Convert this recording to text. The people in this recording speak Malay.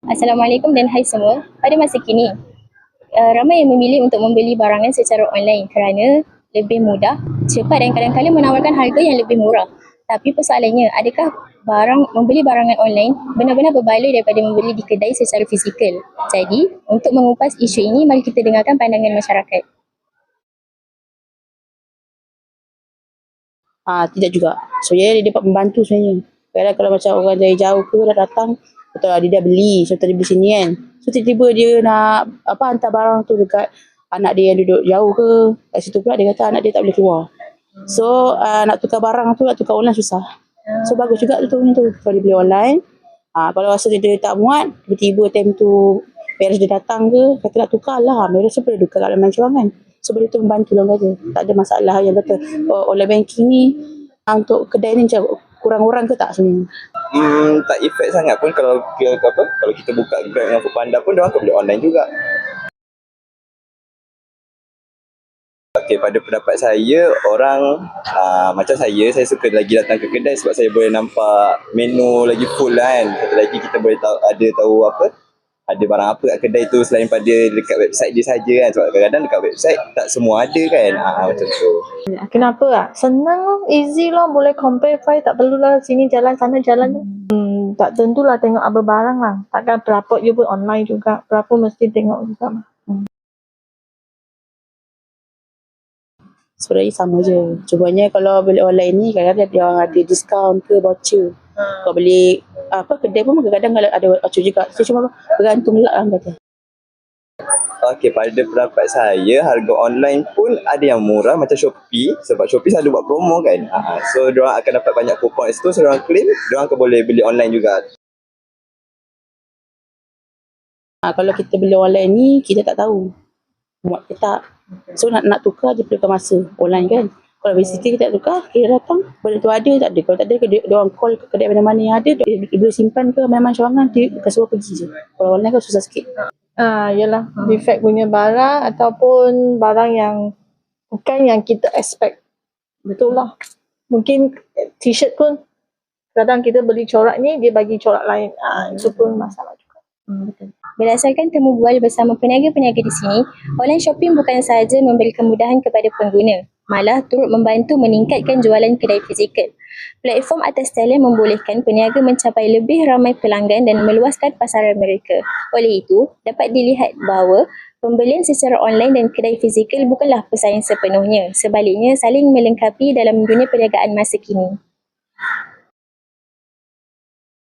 Assalamualaikum dan hai semua. Pada masa kini, ramai yang memilih untuk membeli barangan secara online kerana lebih mudah, cepat dan kadang-kadang menawarkan harga yang lebih murah. Tapi persoalannya, adakah membeli barangan online benar-benar berbaloi daripada membeli di kedai secara fizikal? Jadi, untuk mengupas isu ini, mari kita dengarkan pandangan masyarakat. Tidak juga. Sebenarnya dia dapat membantu sebenarnya. Kadang kalau macam orang dari jauh ke dah datang, betul dia dah beli, contoh dia beli sini kan. So tiba-tiba dia nak hantar barang tu dekat anak dia yang duduk jauh ke. Kat situ pula dia kata anak dia tak boleh keluar. So nak tukar barang tu, nak tukar online susah. So bagus juga tu kalau dia beli online. Kalau rasa dia tak muat, tiba-tiba time tu parents dia datang ke, kata nak tukar lah. Mereka boleh tukar kat dalam curangan. So benda tu membantu lah kata. Tak ada masalah yang kata online banking ni untuk kedai ni macam kurang orang ke tak sebenarnya? Tak efek sangat pun kalau kita buka Grab dengan Foodpanda pun dia orang akan beli online juga. Okey, pada pendapat saya, orang macam saya suka lagi datang ke kedai sebab saya boleh nampak menu lagi full lah kan. Satu lagi kita boleh tahu ada barang apa kat kedai tu selain pada dekat website dia saja kan. Sebab kadang-kadang dekat website tak semua ada kan. Macam tu. Kenapa lah? Senang lah, easy lah, boleh compare price, tak perlulah sini jalan, sana jalan. Tak tentulah tengok apa barang lah. Takkan perapot you pun online juga. Perapot mesti tengok juga lah. Sebenarnya sama je. Cumanya kalau beli online ni kadang-kadang dia orang ada diskaun ke voucher. Kalau beli kedai pun kadang-kadang ada voucher juga. So cuma bergantung lah orang kata. Okey, pada pendapat saya, harga online pun ada yang murah macam Shopee. Sebab Shopee selalu buat promo kan. So, diorang akan dapat banyak kupon kat situ. So, diorang claim, diorang akan boleh beli online juga. Kalau kita beli online ni, kita tak tahu muat ke tak. So, nak tukar je perlukan masa online kan. Kalau basically kita tak tukar, kita datang, benda tu ada tak ada. Kalau tak ada, diorang call ke kedai mana-mana yang ada, dia boleh simpan ke memang cawangan, dia suruh pergi je. Kalau online kan susah sikit. Yalah, defect punya barang ataupun barang yang bukan yang kita expect. Betul lah. Mungkin t-shirt pun kadang kita beli corak ni, dia bagi corak lain. Itu pun masalah juga. Betul. Berdasarkan temu bual bersama peniaga-peniaga di sini, online shopping bukan sahaja memberi kemudahan kepada pengguna, malah turut membantu meningkatkan jualan kedai fizikal. Platform atas talian membolehkan peniaga mencapai lebih ramai pelanggan dan meluaskan pasaran mereka. Oleh itu, dapat dilihat bahawa pembelian secara online dan kedai fizikal bukanlah pesaing sepenuhnya. Sebaliknya, saling melengkapi dalam dunia perniagaan masa kini.